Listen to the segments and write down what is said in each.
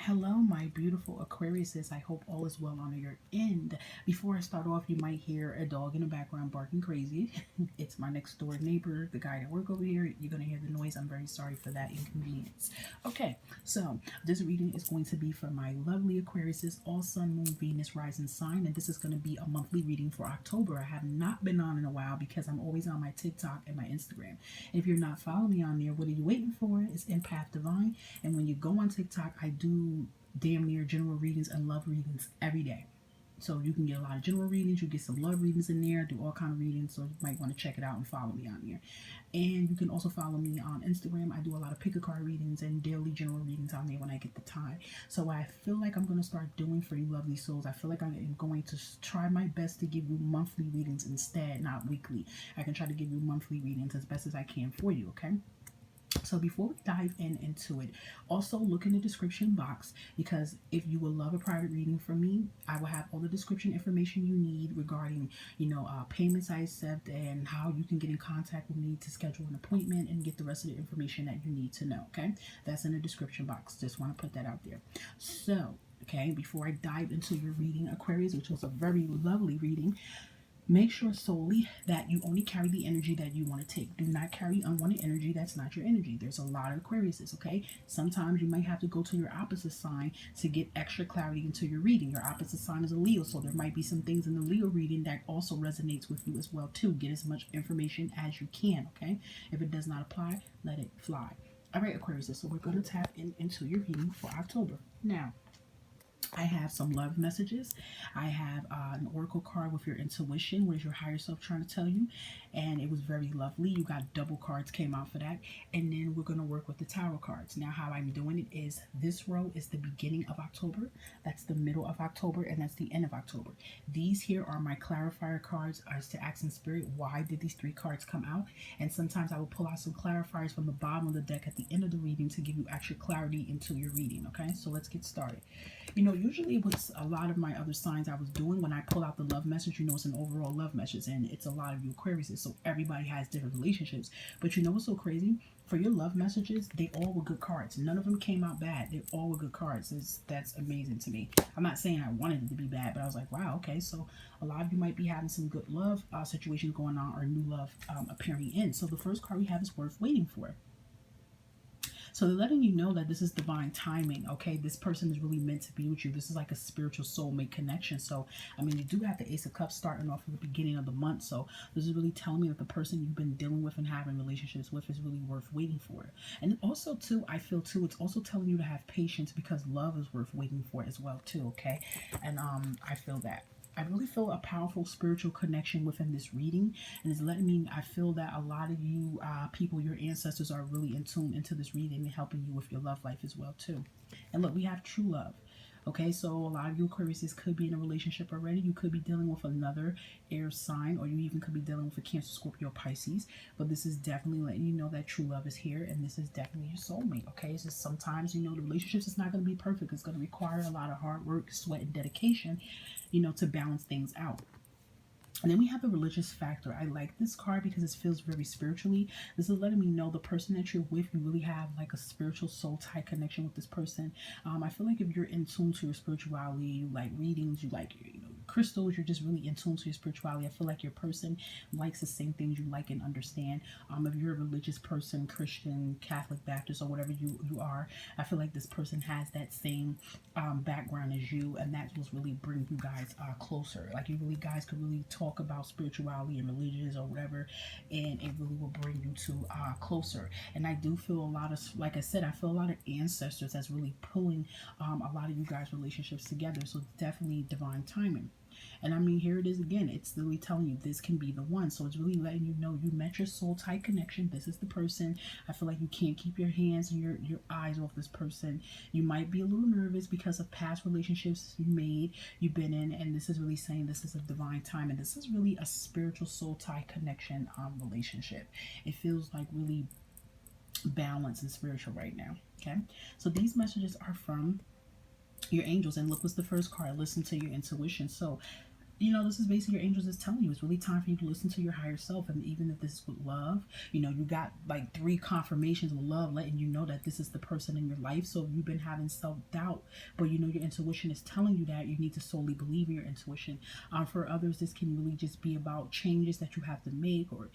Hello, my beautiful Aquariuses. I hope all is well on your end. Before I start off, you might hear a dog in the background barking crazy. It's my next door neighbor, the guy that work over here. You're going to hear the noise. I'm very sorry for that inconvenience. Okay, so this reading is going to be for my lovely Aquariuses, all sun, moon, Venus, rising sign. And this is going to be a monthly reading for October. I have not been on in a while because I'm always on my TikTok and my Instagram. And if you're not following me on there, what are you waiting for? It's Empath Divine. And when you go on TikTok, I do damn near general readings and love readings every day. So you can get a lot of general readings, you get some love readings in there, do all kind of readings. So you might want to check it out and follow me on there. And you can also follow me on Instagram. I do a lot of pick a card readings and daily general readings on there when I get the time. So what I feel like I'm going to start doing for you lovely souls, I feel like I am going to try my best to give you monthly readings instead, not weekly. I can try to give you monthly readings as best as I can for you, okay? So before we dive into it, also look in the description box, because if you would love a private reading from me, I will have all the description information you need regarding, payments I accept and how you can get in contact with me to schedule an appointment and get the rest of the information that you need to know. Okay, that's in the description box. Just want to put that out there. So, okay, before I dive into your reading, Aquarius, which was a very lovely reading, make sure solely that you only carry the energy that you want to take. Do not carry unwanted energy. That's not your energy. There's a lot of Aquariuses, okay? Sometimes you might have to go to your opposite sign to get extra clarity into your reading. Your opposite sign is a Leo, so there might be some things in the Leo reading that also resonates with you as well, too. Get as much information as you can, okay? If it does not apply, let it fly. All right, Aquarius, so we're going to tap into your reading for October. Now, I have some love messages. I have an oracle card with your intuition. What is your higher self trying to tell you? And it was very lovely. You got double cards came out for that. And then we're going to work with the tarot cards. Now, how I'm doing it is this row is the beginning of October. That's the middle of October. And that's the end of October. These here are my clarifier cards as to ask in spirit, why did these three cards come out? And sometimes I will pull out some clarifiers from the bottom of the deck at the end of the reading to give you extra clarity into your reading. Okay, so let's get started. Usually with a lot of my other signs I was doing, when I pull out the love message, it's an overall love message, and it's a lot of you Aquarius, so everybody has different relationships. But you know what's so crazy? For your love messages, they all were good cards. None of them came out bad. They all were good cards. That's amazing to me. I'm not saying I wanted it to be bad, but I was like, wow, okay, so a lot of you might be having some good love situations going on, or new love appearing in. So the first card we have is worth waiting for. So they're letting you know that this is divine timing, okay? This person is really meant to be with you. This is like a spiritual soulmate connection. So, I mean, you do have the Ace of Cups starting off at the beginning of the month. So this is really telling me that the person you've been dealing with and having relationships with is really worth waiting for. And also, too, I feel, too, it's also telling you to have patience, because love is worth waiting for as well, too, okay? And I feel that. I really feel a powerful spiritual connection within this reading, and it's letting me, I feel that a lot of you people, your ancestors, are really in tune into this reading and helping you with your love life as well too. And look, we have true love. Okay, so a lot of you Aquarius could be in a relationship already. You could be dealing with another air sign, or you even could be dealing with a Cancer, Scorpio, Pisces. But this is definitely letting you know that true love is here, and this is definitely your soulmate. Okay, it's just sometimes, the relationships is not going to be perfect. It's going to require a lot of hard work, sweat, and dedication, to balance things out. And then we have the religious factor. I like this card because it feels very spiritually. This is letting me know the person that you're with, you really have like a spiritual soul tie connection with this person. I feel like if you're in tune to your spirituality, you like readings, you like crystals, you're just really in tune to your spirituality. I feel like your person likes the same things you like and understand. If you're a religious person, Christian, Catholic, Baptist, or whatever you are, I feel like this person has that same background as you, and that will really bring you guys closer. Like you really guys could really talk about spirituality and religions or whatever, and it really will bring you to closer. And I do feel a lot of, like I said, I feel a lot of ancestors that's really pulling a lot of you guys relationships together. So it's definitely divine timing. And I mean, here it is again. It's literally telling you this can be the one. So it's really letting you know you met your soul tight connection. This is the person. I feel like you can't keep your hands and your eyes off this person. You might be a little nervous because of past relationships you've been in. And this is really saying this is a divine time. And this is really a spiritual soul tie connection relationship. It feels like really balanced and spiritual right now. Okay. So these messages are from your angels, and look what's the first card. Listen to your intuition. So this is basically your angels is telling you it's really time for you to listen to your higher self. And even if this is with love, you got like 3 confirmations with love letting you know that this is the person in your life. So if you've been having self-doubt, but your intuition is telling you that, you need to solely believe in your intuition. For others, this can really just be about changes that you have to make, or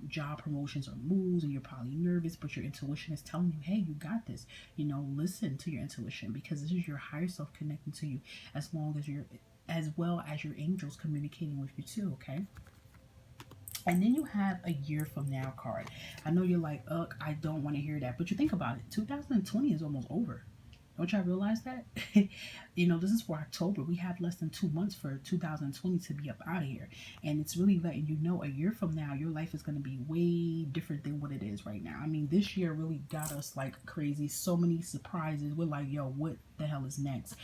job promotions or moves, and you're probably nervous, but your intuition is telling you, hey, you got this. Listen to your intuition, because this is your higher self connecting to you, as well as your angels communicating with you too, okay? And then you have a year from now card. I know you're like, ugh, I don't want to hear that. But you think about it, 2020 is almost over. Don't y'all realize that? This is for October. We have less than 2 months for 2020 to be up out of here. And it's really letting you know a year from now, your life is going to be way different than what it is right now. I mean, this year really got us like crazy. So many surprises. We're like, yo, what the hell is next?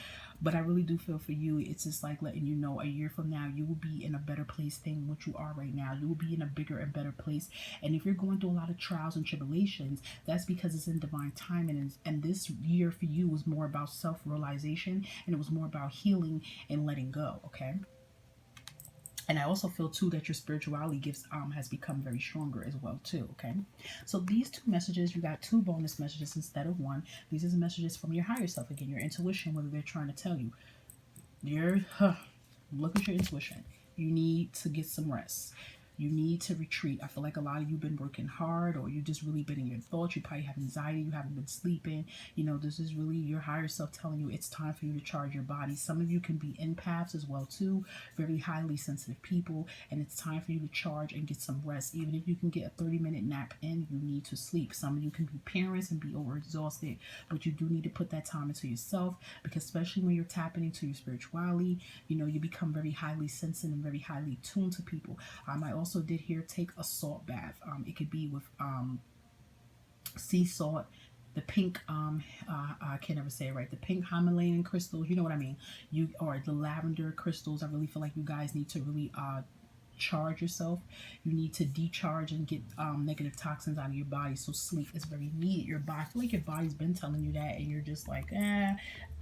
But I really do feel for you, it's just like letting you know a year from now, you will be in a better place than what you are right now. You will be in a bigger and better place. And if you're going through a lot of trials and tribulations, that's because it's in divine timing. And this year for you was more about self-realization, and it was more about healing and letting go, okay? And I also feel too that your spirituality gifts has become very stronger as well too, okay? So these 2 messages, you got 2 bonus messages instead of 1. These are the messages from your higher self, again, your intuition, whether they're trying to tell you. Look at your intuition. You need to get some rest. You need to retreat. I feel like a lot of you been working hard, or you just really been in your thoughts. You probably have anxiety. You haven't been sleeping. This is really your higher self telling you it's time for you to charge your body. Some of you can be empaths as well too, very highly sensitive people, and it's time for you to charge and get some rest. Even if you can get a 30-minute nap in, you need to sleep. Some of you can be parents and be overexhausted, but you do need to put that time into yourself, because especially when you're tapping into your spirituality, you become very highly sensitive and very highly tuned to people. I also did here take a salt bath. It could be with sea salt, the pink I can't ever say it right, the pink Himalayan crystals, you know what I mean, or the lavender crystals. I really feel like you guys need to really charge yourself. You need to decharge and get negative toxins out of your body. So sleep is very needed. Your body, I feel like your body's been telling you that, and you're just like,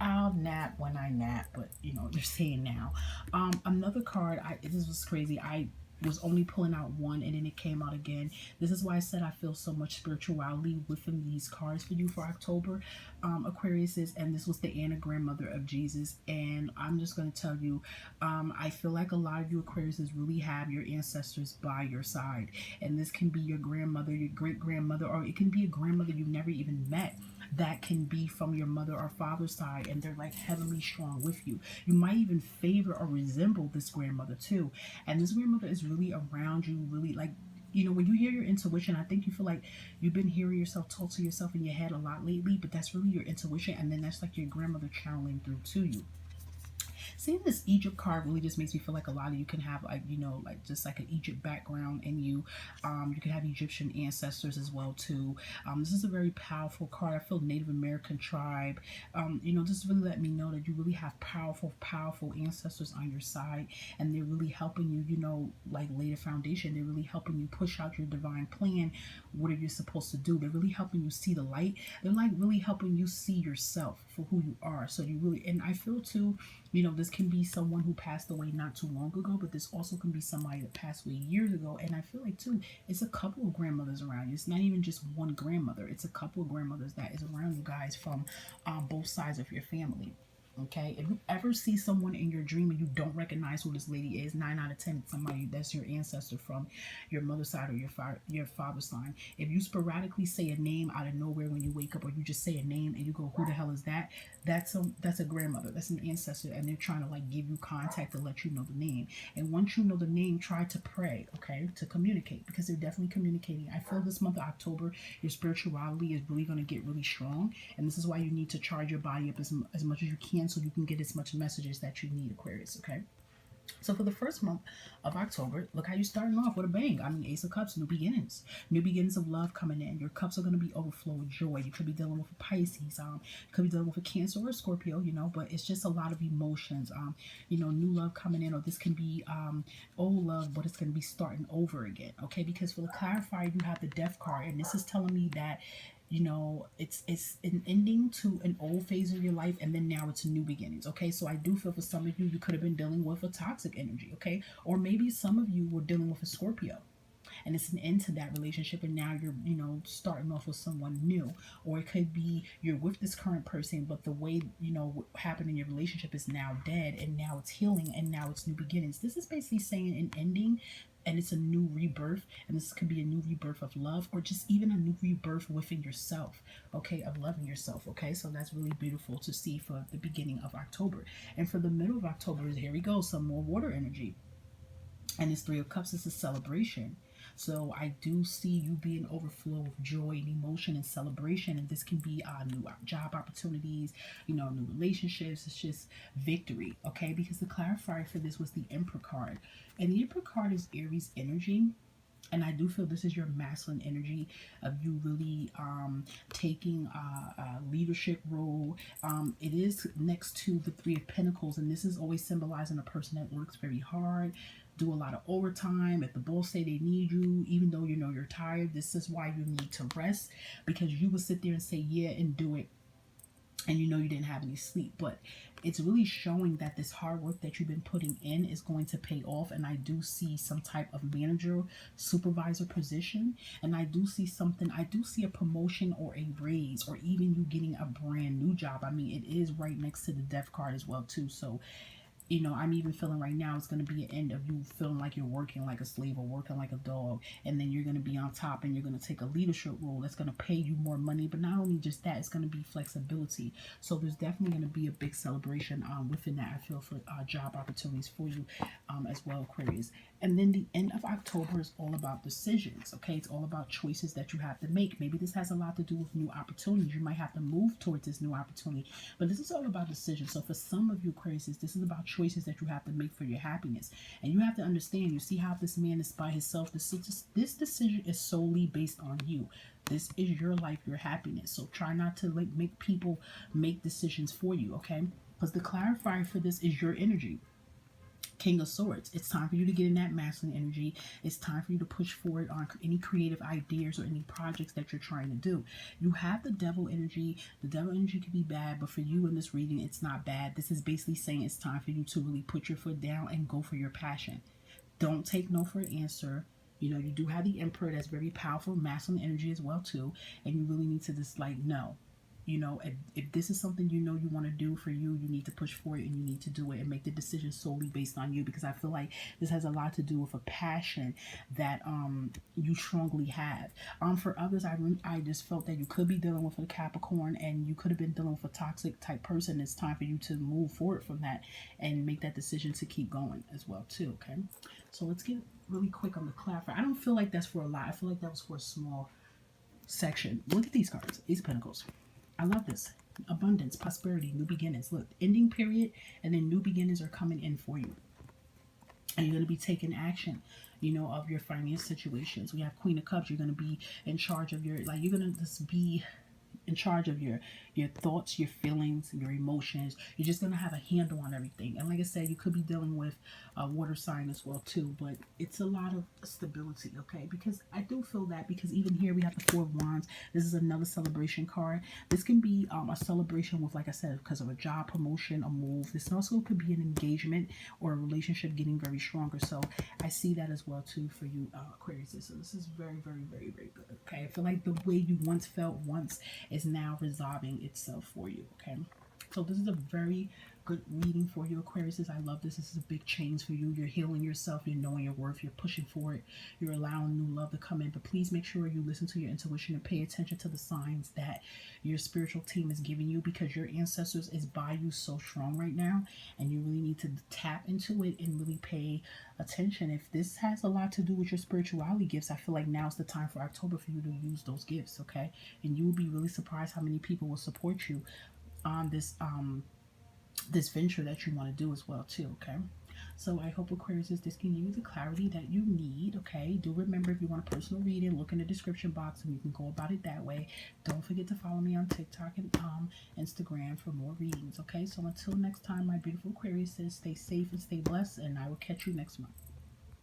I'll nap when I nap, but they're saying now. Another card, this was crazy. I was only pulling out 1, and then it came out again. This is why I said I feel so much spirituality within these cards for you for October, Aquarius is, and this was the Anagram Mother of Jesus. And I'm just going to tell you, I feel like a lot of you Aquariuses really have your ancestors by your side, and this can be your grandmother, your great grandmother, or it can be a grandmother you never even met. That can be from your mother or father's side, and they're like heavily strong with you. You might even favor or resemble this grandmother too, and this grandmother is really around you, really like, when you hear your intuition, I think you feel like you've been hearing yourself talk to yourself in your head a lot lately, but that's really your intuition, and then that's like your grandmother channeling through to you. Seeing this Egypt card really just makes me feel like a lot of you can have like, like just like an Egypt background in you. You can have Egyptian ancestors as well too. This is a very powerful card. I feel Native American tribe. This really let me know that you really have powerful, powerful ancestors on your side, and they're really helping you, like lay the foundation. They're really helping you push out your divine plan. What are you supposed to do? They're really helping you see the light. They're like really helping you see yourself for who you are. So you really, and I feel too, this can be someone who passed away not too long ago, but this also can be somebody that passed away years ago. And I feel like too, it's a couple of grandmothers around you. It's not even just one grandmother. It's a couple of grandmothers that is around you guys from both sides of your family. Okay, if you ever see someone in your dream and you don't recognize who this lady is, 9 out of 10, it's somebody that's your ancestor from your mother's side or your father's side. If you sporadically say a name out of nowhere when you wake up, or you just say a name and you go, "Who the hell is that?" That's a grandmother, that's an ancestor, and they're trying to like give you contact to let you know the name. And once you know the name, try to pray, okay, to communicate, because they're definitely communicating. I feel this month of October, your spirituality is really going to get really strong, and this is why you need to charge your body up as much as you can, so you can get as much messages that you need, Aquarius, okay? So for the first month of October, look how you're starting off with a bang. I mean, Ace of Cups, new beginnings. New beginnings of love coming in. Your cups are going to be overflow with joy. You could be dealing with a Pisces. You could be dealing with a Cancer or a Scorpio, but it's just a lot of emotions. New love coming in, or this can be old love, but it's going to be starting over again, okay? Because for the clarifier, you have the Death card, and this is telling me that You know, it's an ending to an old phase of your life, and then now it's new beginnings. Okay, so I do feel for some of you, you could have been dealing with a toxic energy. Okay, or maybe some of you were dealing with a Scorpio, and it's an end to that relationship, and now you're, you know, starting off with someone new. Or it could be you're with this current person, but the way, you know, what happened in your relationship is now dead, and now it's healing, and now it's new beginnings. This is basically saying an ending, and it's a new rebirth, and this could be a new rebirth of love, or just even a new rebirth within yourself. Okay, of loving yourself. Okay, so that's really beautiful to see for the beginning of October. And for the middle of October, here we go, some more water energy. And this Three of Cups is a celebration. So I do see you being overflow of joy and emotion and celebration, and this can be new job opportunities, you know, new relationships. It's just victory, okay? Because the clarifier for this was the Emperor card, and the Emperor card is Aries energy. And I do feel this is your masculine energy of you really taking a leadership role. It is next to the Three of Pentacles, and this is always symbolizing a person that works very hard, do a lot of overtime. If the boss say they need you, even though you know you're tired, this is why you need to rest, because you would sit there and say yeah and do it, and you know you didn't have any sleep. But it's really showing that this hard work that you've been putting in is going to pay off. And I do see some type of manager, supervisor position, and I do see something. I do see a promotion or a raise, or even you getting a brand new job. I mean, it is right next to the death card as well too. So you know, I'm even feeling right now it's going to be an end of you feeling like you're working like a slave or working like a dog. And then you're going to be on top, and you're going to take a leadership role that's going to pay you more money. But not only just that, it's going to be flexibility. So there's definitely going to be a big celebration within that, I feel, for job opportunities for you as well, Aquarius. And then the end of October is all about decisions, okay? It's all about choices that you have to make. Maybe this has a lot to do with new opportunities. You might have to move towards this new opportunity. But this is all about decisions. So for some of you, Aquarius, this is about choices that you have to make for your happiness. And you have to understand, you see how this man is by himself. This decision is solely based on you. This is your life, your happiness. So try not to like make people make decisions for you, okay? Because the clarifier for this is your energy. King of Swords. It's time for you to get in that masculine energy. It's time for you to push forward on any creative ideas or any projects that you're trying to do. You have the Devil energy. The Devil energy can be bad, but for you in this reading, it's not bad. This is basically saying it's time for you to really put your foot down and go for your passion. Don't take no for an answer. You know, you do have the Emperor that's very powerful, masculine energy as well too, and you really need to just like no. You know, if this is something you know you want to do for you, you need to push for it, and you need to do it and make the decision solely based on you, because I feel like this has a lot to do with a passion that you strongly have. For others, I just felt that you could be dealing with a Capricorn, and you could have been dealing with a toxic type person. It's time for you to move forward from that and make that decision to keep going as well too, okay? So let's get really quick on the clarifier. I don't feel like that's for a lot. I feel like that was for a small section. Look at these cards, Ace of Pentacles. I love this. Abundance, prosperity, new beginnings. Look, ending period, and then new beginnings are coming in for you. And you're going to be taking action, you know, of your finance situations. We have Queen of Cups. You're going to be in charge of your, like, you're going to just be in charge of your thoughts, your feelings, your emotions. You're just going to have a handle on everything. And like I said, you could be dealing with a water sign as well too, but it's a lot of stability, okay? Because I do feel that, because even here we have the Four of Wands. This is another celebration card. This can be a celebration with, like I said, because of a job promotion, a move. This also could be an engagement or a relationship getting very stronger. So I see that as well too for you, Aquarius. So this is very, very, very, very good, okay? I feel like the way you once felt is now resolving itself for you, okay? So this is a very good reading for you, Aquarius. I love this. This is a big change for you. You're healing yourself. You're knowing your worth. You're pushing for it. You're allowing new love to come in. But please make sure you listen to your intuition and pay attention to the signs that your spiritual team is giving you, because your ancestors is by you so strong right now, and you really need to tap into it and really pay attention. If this has a lot to do with your spirituality gifts, I feel like now's the time for October for you to use those gifts, okay? And you will be really surprised how many people will support you on this venture that you want to do as well too, okay? So I hope, Aquarius, this can give you the clarity that you need, okay? Do remember, if you want a personal reading, look in the description box and you can go about it that way. Don't forget to follow me on TikTok and Instagram for more readings, okay? So until next time, my beautiful Aquarius, stay safe and stay blessed, and I will catch you next month.